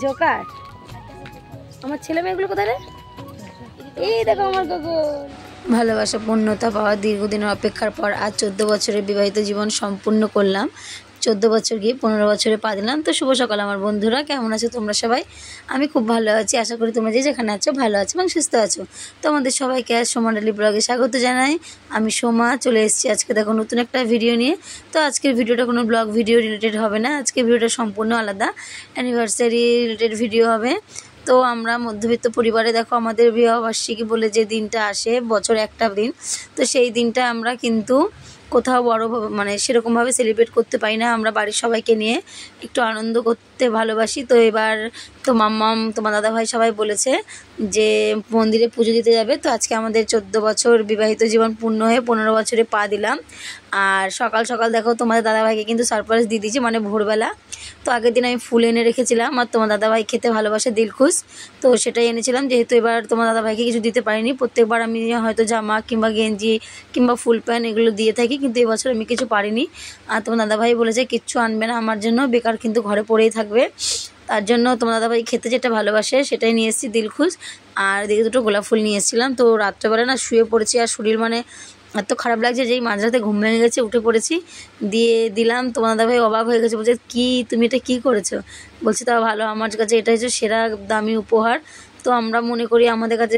Joker আমার ছেলে মেয়েগুলো কোথায় রে? এই দেখো আমার গগন। ভালোবাসা পূর্ণতা পাওয়া দীর্ঘদিনের অপেক্ষার পর আজ 14 বছরের বিবাহিত জীবন সম্পূর্ণ করলাম। 14 বছর গিয়ে 15 বছরে পা দিলাম। তো শুভ সকাল আমার বন্ধুরা, কেমন আছো তোমরা সবাই? আমি খুব ভালো আছি, আশা করি তোমরা যে যেখানে আছো ভালো আছো এবং সুস্থ আছো। তো আমাদের সবাইকে আজ সোমা ডেলি ব্লগে স্বাগত জানাই। আমি সোমা চলে এসেছি আজকে দেখো নতুন একটা ভিডিও নিয়ে। তো আজকের ভিডিওটা কোনো ব্লগ ভিডিও রিলেটেড হবে না, আজকের ভিডিওটা সম্পূর্ণ আলাদা, অ্যানিভার্সারি রিলেটেড ভিডিও হবে। তো আমরা মধ্যবিত্ত পরিবারে দেখো আমাদের বিবাহবার্ষিকী বলে যে দিনটা আসে বছর একটা দিন, তো সেই দিনটা আমরা কিন্তু কোথাও বড় মানে সেরকমভাবে সেলিব্রেট করতে পারি না। আমরা বাড়ির সবাইকে নিয়ে একটু আনন্দ করতে ভালোবাসি। তো এবার তো মাম্মাম তোমার দাদাভাই সবাই বলেছে যে মন্দিরে পুজো দিতে যাবে। তো আজকে আমাদের 14 বছর বিবাহিত জীবন পূর্ণ হয়ে 15 বছরে পা দিলাম। আর সকাল সকাল দেখো তোমাদের দাদাভাইকে কিন্তু সারপ্রাইজ দিয়ে দিয়েছি, মানে ভোরবেলা। তো আগের দিন আমি ফুল এনে রেখেছিলাম, আর তোমার দাদাভাই খেতে ভালোবাসে দিলখুশ, তো সেটাই এনেছিলাম। যেহেতু এবার তোমার দাদাভাইকে কিছু দিতে পারিনি, প্রত্যেকবার আমি হয়তো জামা কিংবা গেঞ্জি কিংবা ফুল প্যান্ট এগুলো দিয়ে থাকি, কিন্তু এবছর আমি কিছু পারিনি। আর তোমার দাদাভাই বলেছে কিচ্ছু আনবে না আমার জন্য, বেকার কিন্তু ঘরে পড়েই থাকবে। তার জন্য তোমার দাদাভাই খেতে যেটা ভালোবাসে সেটাই নিয়ে এসেছি দিলখুশ। আর দিকে দুটো গোলাপ ফুল নিয়ে এসেছিলাম। তো রাত্রেবেলা না শুয়ে পড়েছি, আর শরীর মানে এত খারাপ লাগছে, যেই মাঝরাতে ঘুম ভেঙে গেছে উঠে পড়েছি, দিয়ে দিলাম। তোমার দাদাভাই অবাক হয়ে গেছে, বলছে কি তুমি এটা কী করেছো? বলছি তা ভালো, আমার কাছে এটা হচ্ছে সেরা দামি উপহার। তো আমরা মনে করি আমাদের কাছে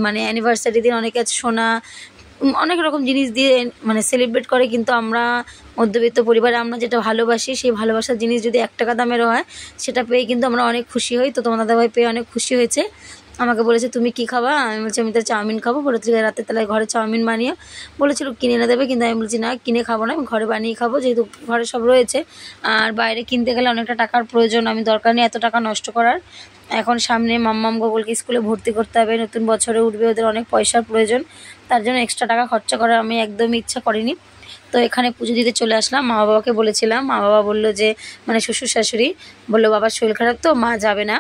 মানে অ্যানিভার্সারি দিন অনেকে আছে সোনা অনেক রকম জিনিস দিয়ে মানে সেলিব্রেট করে, কিন্তু আমরা মধ্যবিত্ত পরিবারে আমরা যেটা ভালোবাসি সেই ভালোবাসার জিনিস যদি 1 টাকা দামেরও হয় সেটা পেয়ে কিন্তু আমরা অনেক খুশি হই। তো তোমার দাদাভাই পেয়ে অনেক খুশি হয়েছে, আমাকে বলেছে তুমি কি খাবা? আমি বলছি আমি তো চাউমিন খাবো। বলেছিল রাতের তলায় ঘরে চাউমিন বানিয়ে, বলেছিল কিনে এনে দেবে, কিন্তু আমি বলছি না কিনে খাবো না, আমি ঘরে বানিয়ে খাবো, যেহেতু ঘরে সব রয়েছে। আর বাইরে কিনতে গেলে অনেকটা টাকার প্রয়োজন, আমি দরকার নেই এত টাকা নষ্ট করার। এখন সামনে মাম্মাম গোগলকে স্কুলে ভর্তি করতে হবে, নতুন বছরে উঠবে, ওদের অনেক পয়সার প্রয়োজন, তার জন্য এক্সট্রা টাকা খরচা করার আমি একদমই ইচ্ছা করিনি। তো এখানে পুজো দিতে চলে আসলাম। মা বাবাকে বলেছিলাম, মা বাবা বললো যে মানে শ্বশুর শাশুড়ি বললো বাবার শরীর খারাপ তো মা যাবে না,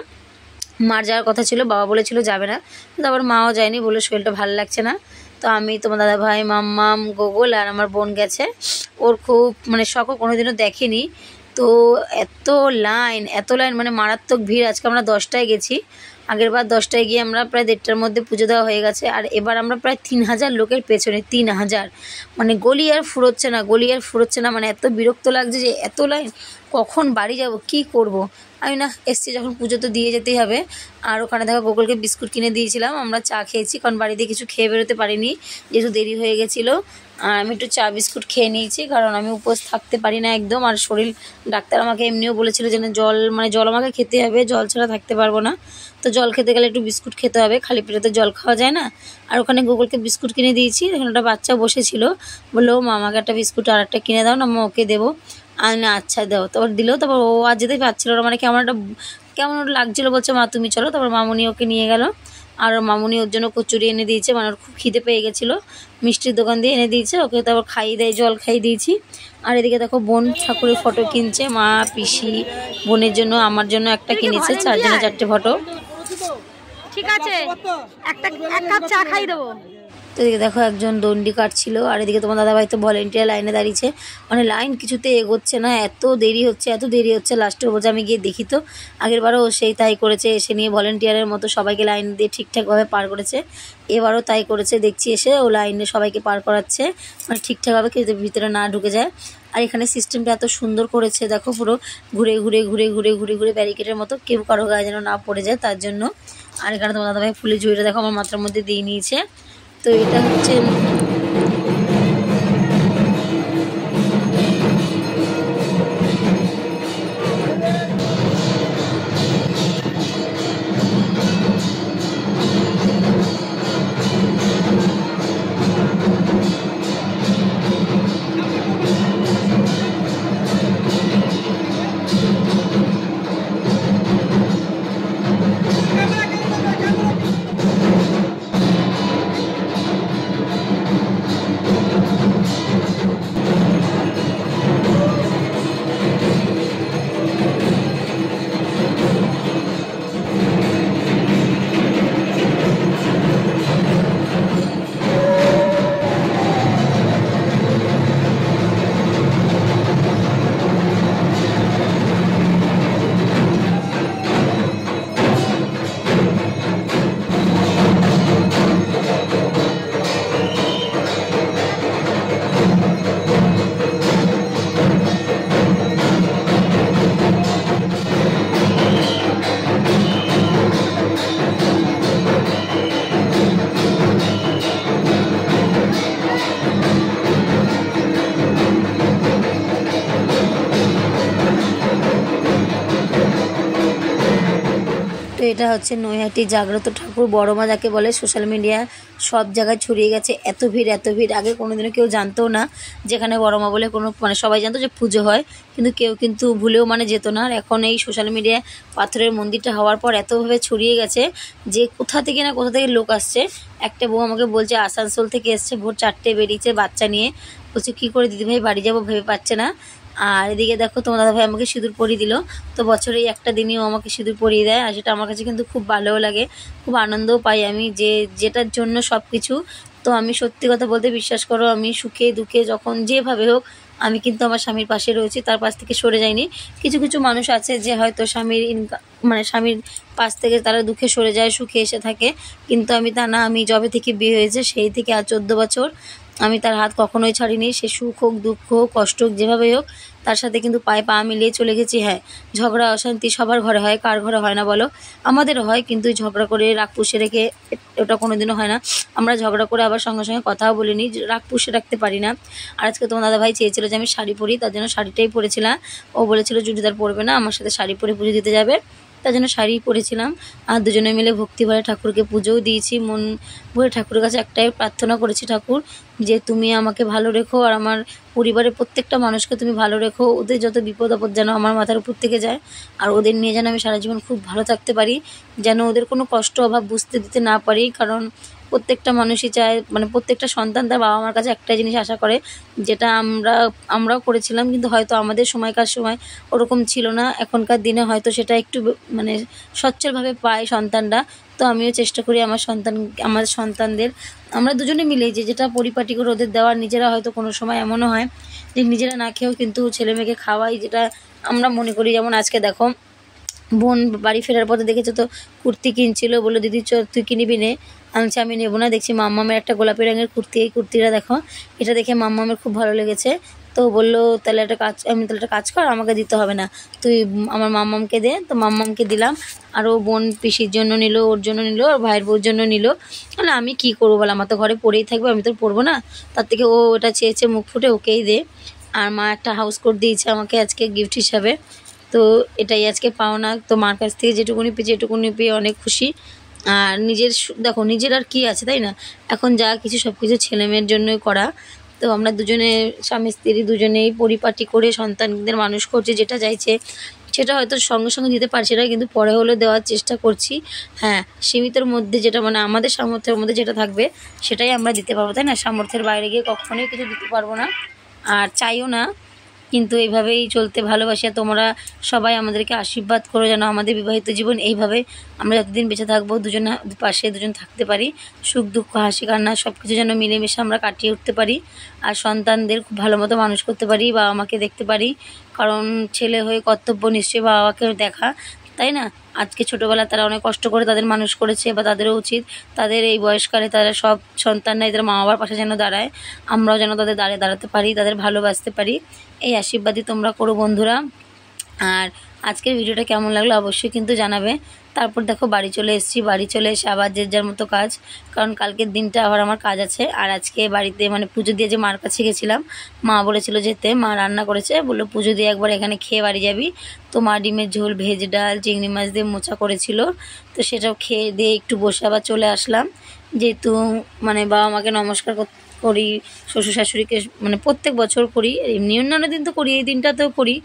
মার যাওয়ার কথা ছিল, বাবা বলেছিল যাবে না, কিন্তু আবার মাও যায়নি, বললো শরীরটা ভালো লাগছে না। তো আমি তোমার দাদাভাই মাম্মাম গোগল আর আমার বোন গেছে, ওর খুব মানে শখও কোনোদিনও দেখেনি। তো এত লাইন মানে মারাত্মক ভিড়। আজকে আমরা 10টায় গেছি, আগের বার 10টায় গিয়ে আমরা প্রায় 1:30টার মধ্যে পুজো দেওয়া হয়ে গেছে। আর এবার আমরা প্রায় 3000 লোকের পেছনে, 3000 মানে গলি আর ফুরোচ্ছে না, মানে এত বিরক্ত লাগছে যে এত লাইন, কখন বাড়ি যাব কি করব। আমি না এসছি যখন পুজো তো দিয়ে যেতেই হবে। আর ওখানে দেখো গোগলকে বিস্কুট কিনে দিয়েছিলাম, আমরা চা খেয়েছি, কারণ বাড়িতে কিছু খেয়ে বেরোতে পারিনি যেহেতু দেরি হয়ে গেছিলো। আর আমি একটু চা বিস্কুট খেয়ে নিয়েছি, কারণ আমি উপোস থাকতে পারি না একদম। আর শরীর ডাক্তার আমাকে এমনিও বলেছিল যে জল আমাকে খেতে হবে, জল ছাড়া থাকতে পারবো না। তো জল খেতে গেলে একটু বিস্কুট খেতে হবে, খালি পেটে জল খাওয়া যায় না। আর ওখানে গোগলকে বিস্কুট কিনে দিয়েছি, এখানে একটা বাচ্চা বসেছিল, বললো মা আমাকে একটা বিস্কুট আর একটা কিনে দাও না, মা ওকে দেবো। আর না আচ্ছা দাও, তারপর দিল। তারপর ও আর যেতে পারছিল না, মানে কেমন লাগছিলো, বলছে মা তুমি চলো। তারপর মামুনি ওকে নিয়ে গেল, আর মামুনি ওর জন্য কচুরি এনে দিয়েছে, মানে ওর খুব খিদে পেয়ে গেছিলো, মিষ্টির দোকান দিয়ে এনে দিয়েছে ওকে। তারপর খাইয়ে দেয়, জল খাইয়ে দিয়েছি। আর এদিকে দেখো বোন ঠাকুরের ফটো কিনছে, মা পিসি বোনের জন্য আমার জন্য একটা কিনেছে, 4 জনে 4টে ফটো। ঠিক আছে, এক কাপ চা খাই দেবো। তো এদিকে দেখো একজন দণ্ডি কাটছিল, আর এদিকে তোমার দাদাভাই তো ভলেন্টিয়ার লাইনে দাঁড়িয়েছে, মানে লাইন কিছুতে এগোচ্ছে না, এত দেরি হচ্ছে। লাস্টে বলছে আমি গিয়ে দেখি। তো আগেরবারও সেই তাই করেছে, এসে নিয়ে ভলেন্টিয়ারের মতো সবাইকে লাইন দিয়ে ঠিকঠাকভাবে পার করেছে। এবারও তাই করেছে, দেখছি এসে ও লাইনে সবাইকে পার করাচ্ছে, মানে ঠিকঠাকভাবে কেউ ভিতরে না ঢুকে যায়। আর এখানে সিস্টেমটা এত সুন্দর করেছে দেখো, পুরো ঘুরে ঘুরে ব্যারিকেডের মতো, কেউ কারো গায়ে যেন না পড়ে যায় তার জন্য। আর এখানে তোমার দাদাভাই ফুলের ঝুড়িটা দেখো আমার মাথার মধ্যে দিয়ে নিয়েছে। তো এটা হচ্ছে এটা হচ্ছে নৈহাটি জাগ্রত ঠাকুর বড় মা যাকে বলে, সোশ্যাল মিডিয়া সব জায়গায় ছড়িয়ে গেছে। এত ভিড় এত ভিড়, আগে কোনোদিনও কেউ জানতো না যেখানে বড় মা বলে কোনো, মানে সবাই জানতো যে পুজো হয়, কিন্তু কেউ কিন্তু ভুলেও মানে যেত না। আর এখন এই সোশ্যাল মিডিয়ায় পাথরের মন্দিরটা হওয়ার পর এতভাবে ছড়িয়ে গেছে যে কোথা থেকে না কোথা থেকে লোক আসছে। একটা বউ আমাকে বলছে আসানসোল থেকে এসছে, ভোর 4টে বেরিয়েছে বাচ্চা নিয়ে, বলছে কী করে দিদিভাই বাড়ি যাবো ভেবে পাচ্ছে না। আর এদিকে দেখো তোমার দাদাভাই আমাকে সিঁদুর পরিয়ে দিল। তো বছরে একটা দিনই ও আমাকে সিঁদুর পরিয়ে দেয়, আর সেটা আমার কাছে কিন্তু খুব ভালোও লাগে, খুব আনন্দও পাই আমি, যে যেটার জন্য সব কিছু। তো আমি সত্যি কথা বলতে বিশ্বাস করো, আমি সুখে দুঃখে যখন যেভাবে হোক আমি কিন্তু আমার স্বামীর পাশে রয়েছি, তার পাশ থেকে সরে যাইনি। কিছু কিছু মানুষ আছে যে হয়তো স্বামীর মানে স্বামীর পাশ থেকে তারা দুঃখে সরে যায়, সুখে এসে থাকে, কিন্তু আমি তা না। আমি যবে থেকে বিয়ে হয়েছে সেই থেকে আজ 14 বছর আমি তার হাত কখনোই ছাড়িনি। সে সুখ হোক দুঃখ হোক কষ্ট হোক যেভাবেই হোক তার সাথে কিন্তু পায়ে পা মিলিয়ে চলে গেছি। হ্যাঁ, ঝগড়া অশান্তি সবার ঘরে হয়, কার ঘরে হয় না বলো? আমাদেরও হয়, কিন্তু ঝগড়া করে রাগ পুষে রেখে ওটা কোনোদিনও হয় না। আমরা ঝগড়া করে আবার সঙ্গে সঙ্গে কথাও বলিনি, রাগ পুষে রাখতে পারি না। আর আজকে তোমার দাদাভাই চেয়েছিল যে আমি শাড়ি পরি, তার জন্য শাড়িটাই পরেছিলাম। ও বলেছিল চুড়িদার পরবে না, আমার সাথে শাড়ি পরে পুজো দিতে যাবে, তার জন্য শাড়ি পরেছিলাম। আর দুজনে মিলে ভক্তিভরে ঠাকুরকে পুজোও দিয়েছি। মন ভরে ঠাকুরের কাছে একটাই প্রার্থনা করেছি, ঠাকুর যে তুমি আমাকে ভালো রেখো আর আমার পরিবারের প্রত্যেকটা মানুষকে তুমি ভালো রেখো, ওদের যত বিপদ আপদ যেন আমার মাথার উপর থেকে যায়, আর ওদের নিয়ে যেন আমি সারা জীবন খুব ভালো থাকতে পারি, যেন ওদের কোনো কষ্ট অভাব বুঝতে দিতে না পারি। কারণ প্রত্যেকটা মানুষই চায়, মানে প্রত্যেকটা সন্তান তার বাবা মার কাছে একটাই জিনিস আশা করে, যেটা আমরাও করেছিলাম, কিন্তু হয়তো আমাদের সময়কার সময় ওরকম ছিল না। এখনকার দিনে হয়তো সেটা একটু মানে সচ্ছলভাবে পায় সন্তানরা। তো আমিও চেষ্টা করি আমার সন্তানদের আমরা দুজনে মিলেই যেটা পরিপাটি করে ওদের দেওয়ার, নিজেরা হয়তো কোনো সময় এমনও হয় যে নিজেরা না খেয়েও কিন্তু ছেলে মেয়েকে খাওয়াই, যেটা আমরা মনে করি। যেমন আজকে দেখো বোন বাড়ি ফেরার পথে দেখেছো তো কুর্তি কিনছিল, বললো দিদি চ তুই কিনবি নে, আনছি আমি নেবো না। দেখছি মাম্মামের একটা গোলাপি রঙের কুর্তি, এই কুর্তিটা দেখো, এটা দেখে মাম্মামের খুব ভালো লেগেছে। তো বললো তাহলে একটা কাজ কর, আমাকে দিতে হবে না, তুই আমার মাম্মামকে দে। তো মাম্মামকে দিলাম, আর ও বোন পিসির জন্য নিল, ওর জন্য নিল, আর ভাইয়ের বউর জন্য নিল। তাহলে আমি কি করবো বল, আমার তো ঘরে পরেই থাকবে, আমি তো পরবো না। তার থেকে ও ওটা চেয়েছে মুখ ফুটে, ওকেই দে। আর মা একটা হাউস কোট দিয়েছে আমাকে আজকে গিফট হিসাবে, তো এটাই আজকে পাওনা। তো মার কাছ থেকে যেটুকুনি পেয়েছি এটুকুনি পেয়ে অনেক খুশি। আর দেখো নিজের আর কি আছে, তাই না? এখন যা কিছু সব কিছু ছেলেমেয়ের জন্যই করা। তো আমরা দুজনে স্বামী স্ত্রী দুজনেই পরিপাটি করে সন্তানদের মানুষ করছি, যেটা চাইছে সেটা হয়তো সঙ্গে সঙ্গে দিতে পারছি না, কিন্তু পরে হলেও দেওয়ার চেষ্টা করছি। হ্যাঁ, সীমিতের মধ্যে যেটা মানে আমাদের সামর্থ্যের মধ্যে যেটা থাকবে সেটাই আমরা দিতে পারবো, তাই না? সামর্থ্যের বাইরে গিয়ে কখনোই কিছু দিতে পারবো না, আর চাইও না। কিন্তু এইভাবেই চলতে ভালোবাসি। আর তোমরা সবাই আমাদেরকে আশীর্বাদ করো যেন আমাদের বিবাহিত জীবন এইভাবে আমরা যতদিন বেঁচে থাকবো দুজন পাশে দুজন থাকতে পারি, সুখ দুঃখ হাসি কান্না সব কিছু যেন মিলেমিশে আমরা কাটিয়ে উঠতে পারি, আর সন্তানদের খুব ভালো মতো মানুষ করতে পারি, বাবা মাকে দেখতে পারি। কারণ ছেলে হয়ে কর্তব্য নিশ্চয়ই বাবা মাকে দেখা, তাই না? আজকে ছোটোবেলায় তারা অনেক কষ্ট করে তাদের মানুষ করেছে, বা তাদেরও উচিত তাদের এই বয়সকালে তারা সব সন্তানরা এদের মা বাবার পাশে যেন দাঁড়ায়, আমরাও যেন তাদের দাঁড়াতে পারি, তাদের ভালোবাসতে পারি। এই আশীর্বাদই তোমরা করো বন্ধুরা। আর আজকের ভিডিওটা কেমন লাগলো অবশ্যই কিন্তু জানাবে। তারপর দেখো বাড়ি চলে এসেছি, বাড়ি চলে এসে আবার যে যার মতো কাজ, কারণ কালকের দিনটা আবার আমার কাজ আছে। আর আজকে বাড়িতে মানে পুজো দিয়ে যে মার কাছে গেছিলাম, মা বলেছিল যেতে, মা রান্না করেছে, বললো পুজো দিয়ে একবার এখানে খেয়ে বাড়ি যাবি। তো মা ডিমের ঝোল, ভেজ ডাল, চিংড়ি মাছ দিয়ে মোচা করেছিল, তো সেটাও খেয়ে দিয়ে একটু বসে আবার চলে আসলাম। যেহেতু মানে বাবা মাকে নমস্কার করি, শ্বশুর শাশুড়িকে মানে প্রত্যেক বছর করি, এমনি অন্যান্য দিন তো করি, এই দিনটাতেও করি।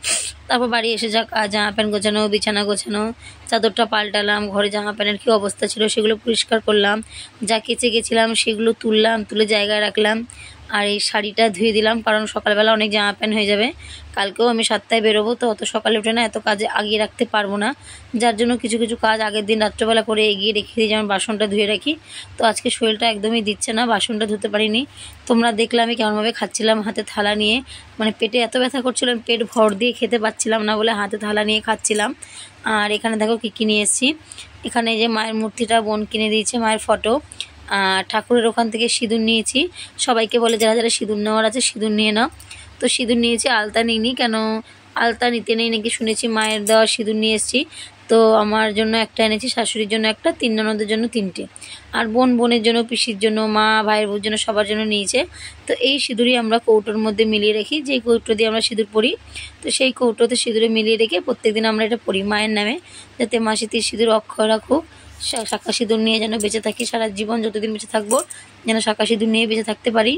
তারপর বাড়ি এসে যা কাজ, জামা প্যান্ট গোছানো, বিছানা গোছানো, চাদরটা পাল্টালাম, ঘরে জামা প্যান্টের কী অবস্থা ছিল সেগুলো পরিষ্কার করলাম, যা কেচে গেছিলাম সেগুলো তুললাম, তুলে জায়গায় রাখলাম। আর এই শাড়িটা ধুয়ে দিলাম, কারণ সকালবেলা অনেক জামা প্যান্ট হয়ে যাবে। কালকেও আমি 7টায় বেরোবো, তো অত সকালে উঠে না এত কাজে আগিয়ে রাখতে পারবো না, যার জন্য কিছু কিছু কাজ আগের দিন রাত্রেবেলা করে এগিয়ে রেখে দিই, যেমন বাসনটা ধুয়ে রাখি। তো আজকে শরীরটা একদমই দিচ্ছে না, বাসনটা ধুতে পারিনি। তোমরা দেখলে আমি কেমনভাবে খাচ্ছিলাম হাতে থালা নিয়ে, মানে পেটে এত ব্যথা করছিলাম, পেট ভর দিয়ে খেতে পাচ্ছিলাম না বলে হাতে থালা নিয়ে খাচ্ছিলাম। আর এখানে দেখো কী নিয়ে এসেছি, এখানে যে মায়ের মূর্তিটা বোন কিনে দিয়েছে, মায়ের ফটো। ঠাকুরের ওখান থেকে সিঁদুর নিয়েছি, সবাইকে বলে যারা যারা সিঁদুর নেওয়ার আছে সিঁদুর নিয়ে নাও। তো সিঁদুর নিয়েছি, আলতা নিইনি, কেন আলতা নিতে নেই নাকি শুনেছি, মায়ের দেওয়া সিঁদুর নিয়ে এসেছি। তো তো আমার জন্য একটা এনেছি, শাশুড়ির জন্য একটা, 3 ননদের জন্য 3টে, আর বোনের জন্য, পিসির জন্য, মা ভাইয়ের বোর জন্য, সবার জন্য নিয়েছে। তো এই সিঁদুরই আমরা কৌটোর মধ্যে মিলিয়ে রাখি, যেই কৌটো দিয়ে আমরা সিঁদুর পরি, তো সেই কৌটোতে সিঁদুরে মিলিয়ে রেখে প্রত্যেকদিন আমরা এটা পড়ি মায়ের নামে, যাতে মা স্মৃতির সিঁদুর অক্ষয় রাখুক, শাঁখা সিঁদুর নিয়ে যেন বেঁচে থাকি সারা জীবন, যতদিন বেঁচে থাকবো যেন শাঁখা সিঁদুর নিয়ে বেঁচে থাকতে পারি।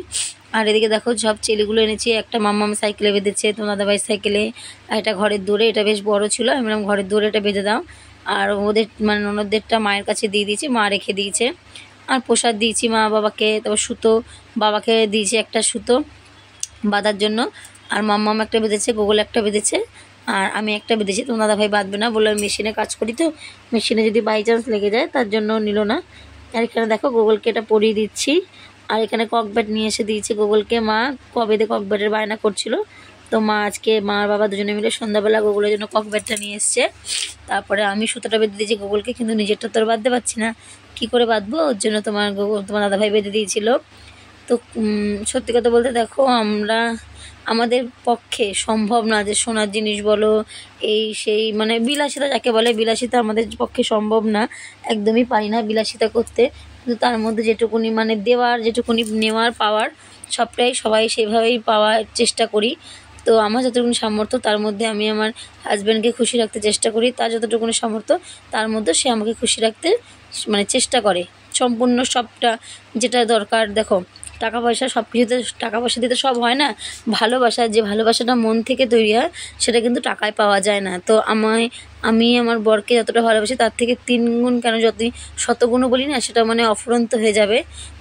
আর এদিকে দেখো সব চেলিগুলো এনেছি, একটা মাম্মাম সাইকেলে বেঁধেছে, তোমার দাদাভাই সাইকেলে, আর এটা ঘরের দৌড়ে, এটা বেশ বড় ছিল, আমি বললাম ঘরের দৌড়ে এটা বেঁধে দাও। আর ওদের মানে ননদদেরটা মায়ের কাছে দিয়ে দিয়েছি, মা রেখে দিয়েছে। আর প্রসাদ দিয়েছি মা বাবাকে, তারপর সুতো বাবাকে দিয়েছি একটা সুতো বাঁধার জন্য, আর মাম্মাম একটা বেঁধেছে, গোগল একটা বেঁধেছে, আর আমি একটা বেঁধেছি। তোমার দাদাভাই বাঁধবে না, বললো মেশিনে কাজ করি, তো মেশিনে যদি বাই চান্স লেগে যায় তার জন্য নিল না। আর এখানে দেখো গোগলকে এটা পরিয়ে দিচ্ছি, আর এখানে ককব্যাট নিয়ে এসে দিয়েছে গোগলকে, মা কবে দিয়ে ককব্যাটের বায়না করছিল, তো মা আজকে মা আর বাবা দুজনে মিলে সন্ধ্যাবেলা গোগলের জন্য ককব্যাটটা নিয়ে এসছে। তারপরে আমি সুতোটা বেঁধে দিয়েছি গোগলকে, কিন্তু নিজেরটা তো আর বাঁধতে পারছি না, কী করে বাঁধবো, ওর জন্য তোমার দাদাভাই বেঁধে দিয়েছিল। তো সত্যি কথা বলতে দেখো আমাদের পক্ষে সম্ভব না যে সোনার জিনিস বলো, এই সেই মানে বিলাসিতা যাকে বলে, বিলাসিতা আমাদের পক্ষে সম্ভব না, একদমই পারি না বিলাসিতা করতে। কিন্তু তার মধ্যে যেটুকুনি মানে দেওয়ার, যেটুকুনি নেওয়ার পাওয়ার, সবাই সেইভাবেই পাওয়ার চেষ্টা করি। তো আমার যতটুকুনি সামর্থ্য তার মধ্যে আমি আমার হাজব্যান্ডকে খুশি রাখতে চেষ্টা করি, তার যতটুকুনি সামর্থ্য তার মধ্যে সে আমাকে খুশি রাখতে মানে চেষ্টা করে সম্পূর্ণ সবটা যেটা দরকার। দেখো টাকা পয়সা সব কিছুতে, টাকা পয়সা দিয়ে তো সব হয় না, ভালোবাসা, যে ভালোবাসাটা মন থেকে তৈরি হয় সেটা কিন্তু টাকায় পাওয়া যায় না। তো আমি আমার বরকে যতটা ভালোবাসি তার থেকে 3 গুণ কেন, যতই শতগুণও বলি না, সেটা মানে অফুরন্ত হয়ে যাবে।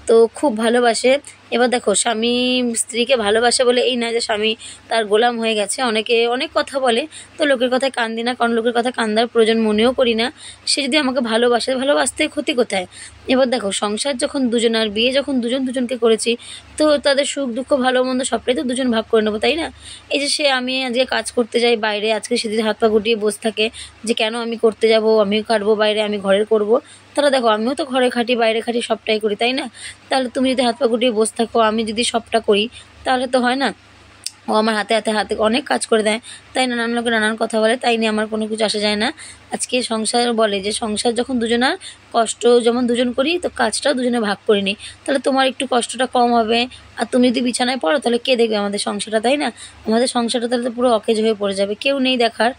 তো খুব ভালোবাসে। এবার দেখো স্বামী স্ত্রীকে ভালোবাসে বলে এই না যে স্বামী তার গোলাম হয়ে গেছে, অনেকে অনেক কথা বলে, তো লোকের কথায় কান দিই না, কারণ লোকের কথা কান দেওয়ার প্রয়োজন মনেও করি না। সে যদি আমাকে ভালোবাসে, ভালোবাসতে ক্ষতি কোথায়। এবার দেখো সংসার যখন দুজনের, বিয়ে যখন দুজনকে করেছি, তো তাদের সুখ দুঃখ ভালো মন্দ সবটাই তো দুজন ভাগ করে নেবো, তাই না? এই যে আমি আজকে কাজ করতে যাই বাইরে, আজকে সেদিন হাত পা গুটিয়ে বসে থাকে যে কেন আমি করতে যাব, আমিও কাটবো বাইরে, আমি ঘরের করব, তাহলে দেখো আমিও তো ঘরে খাটি বাইরে খাটি সবটাই করি, তাই না? তাহলে তুমি যদি হাত পা গুটিয়ে বসে থাকো, আমি যদি সবটা করি, তাহলে তো হয় না। ও আমার হাতে অনেক কাজ করে দেয়, তাই নানান লোকে নানান কথা বলে, তাই নিয়ে আমার কোনো কিছু আসে যায় না। আজকে সংসার বলে যে সংসার যখন দুজনার কষ্ট যেমন দুজন করি, তো কাজটাও দুজনে ভাগ করে নিই, তাহলে তোমার একটু কষ্টটা কম হবে। আর তুমি যদি বিছানায় পড়ো তাহলে কে দেখবে আমাদের সংসারটা, তাই না? আমাদের সংসারটা তাহলে তো পুরো অকেজ হয়ে পড়ে যাবে, কেউ নেই দেখার।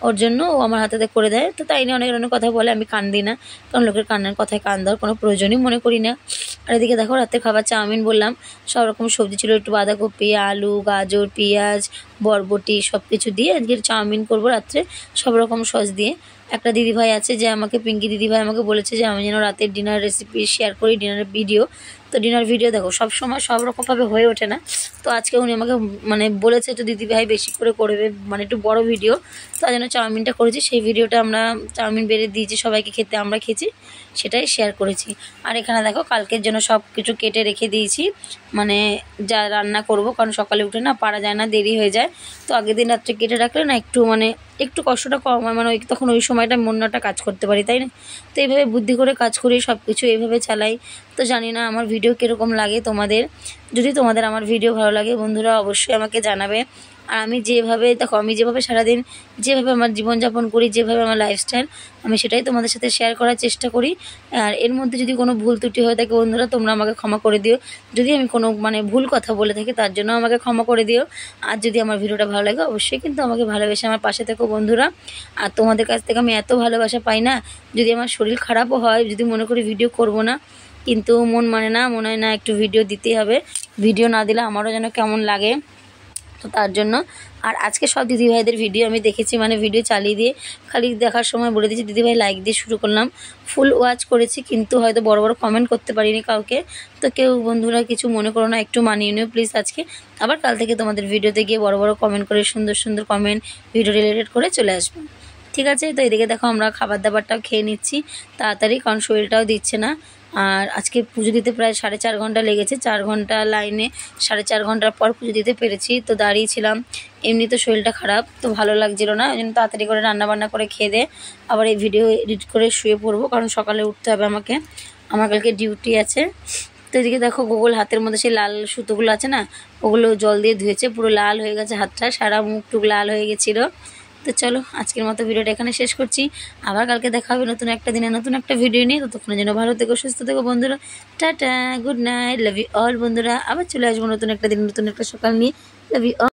ওর জন্য ও আমার হাতে করে দেয়, তো তাই নিয়ে অনেক কথা বলে, আমি কান দিই না, কারণ লোকের কান্নার কথায় কান দেওয়ার কোনো প্রয়োজনই মনে করি না। আর এদিকে দেখো রাতে খাবার চাউমিন বললাম, সব রকম সবজি ছিল, একটু বাঁধাকপি, আলু, গাজর, পেঁয়াজ, বরবটি সব কিছু দিয়ে আজকে চাউমিন করবো রাত্রে, সব রকম সস দিয়ে। একটা দিদিভাই আছে যে আমাকে, পিঙ্কি দিদিভাই আমাকে বলেছে যে আমি যেন রাতের ডিনার রেসিপি শেয়ার করি, ডিনারের ভিডিও। তো ডিনার ভিডিও দেখো সব সময় সব রকমভাবে হয়ে ওঠে না, তো আজকে উনি আমাকে মানে বলেছে একটু দিদিভাই বেশি করে করবে, মানে একটু বড় ভিডিও, তার জন্য চাউমিনটা করেছি। সেই ভিডিওটা আমরা চাউমিন বেড়ে দিয়েছি সবাইকে খেতে, আমরা খেয়েছি, সেটাই শেয়ার করেছি। আর এখানে দেখো কালকের জন্য সব কিছু কেটে রেখে দিয়েছি, মানে যা রান্না করব, কারণ সকালে উঠে না পারা যায় না, দেরি হয়ে যায়। তো আগের দিন রাত্রে কেটে রাখলে না একটু কষ্টটা কম হয়, মানে তখন ওই সময়টা মনটা কাজ করতে পারি, তাই না? তো এইভাবে বুদ্ধি করে কাজ করি, সব কিছু এইভাবে চালাই। তো জানি না আমার ভিডিও কীরকম লাগে তোমাদের, যদি তোমাদের আমার ভিডিও ভালো লাগে বন্ধুরা অবশ্যই আমাকে জানাবে। আর আমি যেভাবে সারাদিন যেভাবে আমার জীবনযাপন করি, যেভাবে আমার লাইফস্টাইল, আমি সেটাই তোমাদের সাথে শেয়ার করার চেষ্টা করি। আর এর মধ্যে যদি কোনো ভুল ত্রুটি হয়ে থাকে বন্ধুরা, তোমরা আমাকে ক্ষমা করে দিও, যদি আমি কোনো ভুল কথা বলে থাকি তার জন্য আমাকে ক্ষমা করে দিও। আর যদি আমার ভিডিওটা ভালো লাগে অবশ্যই কিন্তু আমাকে ভালোবেসে আমার পাশে থেকো বন্ধুরা। আর তোমাদের কাছ থেকে আমি এত ভালোবাসা পাই না, যদি আমার শরীর খারাপও হয়, যদি মনে করি ভিডিও করব না, কিন্তু মনে হয় না একটু ভিডিও দিতেই হবে, ভিডিও না দিলে আমারও যেন কেমন লাগে, তো তার জন্য। আর আজকে সব দিদিভাইদের ভিডিও আমি দেখেছি, ভিডিও চালিয়ে দিয়ে খালি দেখার সময় বলে দিয়েছি দিদিভাই লাইক দিয়ে শুরু করলাম, ফুল ওয়াচ করেছি, কিন্তু হয়তো বড় কমেন্ট করতে পারিনি কাউকে। তো কেউ বন্ধুরা কিছু মনে করো না, একটু মানিয়ে নিও প্লিজ। আজকে আবার কাল থেকে তোমাদের ভিডিওতে গিয়ে বড় কমেন্ট করে, সুন্দর কমেন্ট ভিডিও রিলেটেড করে চলে আসবো, ঠিক আছে? তো এদিকে দেখো আমরা খাবার দাবারটাও খেয়ে নিচ্ছি তাড়াতাড়ি, কারণ শরীরটাও দিচ্ছে না। আর আজকে পুজো দিতে প্রায় 4.5 ঘন্টা লেগেছে, 4 ঘন্টা লাইনে, 4.5 ঘন্টার পর পুজো দিতে পেরেছি। তো দাঁড়িয়েছিলাম, এমনি তো শরীরটা খারাপ, তো ভালো লাগছিল না, ওই জন্য তাড়াতাড়ি করে রান্নাবান্না করে খেয়ে দিয়ে আবার এই ভিডিও এডিট করে শুয়ে পড়বো, কারণ সকালে উঠতে হবে আমাকে, আমার কালকে ডিউটি আছে। তো এদিকে দেখো গোগল হাতের মধ্যে সেই লাল সুতোগুলো আছে না, ওগুলো জল দিয়ে ধুয়েছে, পুরো লাল হয়ে গেছে হাতটা, সারা মুখ টুক লাল হয়ে গেছিলো। তো চলো আজকের মতো ভিডিওটা এখানে শেষ করছি। আবার কালকে দেখা হবে নতুন একটা দিনে নতুন একটা ভিডিও নিয়ে। ততক্ষণের জন্য ভালো থেকো, সুস্থ থেকো বন্ধুরা। Tata, good night, love you all বন্ধুরা। আবার চলে আসবো নতুন একটা দিন নতুন একটা সকাল নিয়ে। Love you all.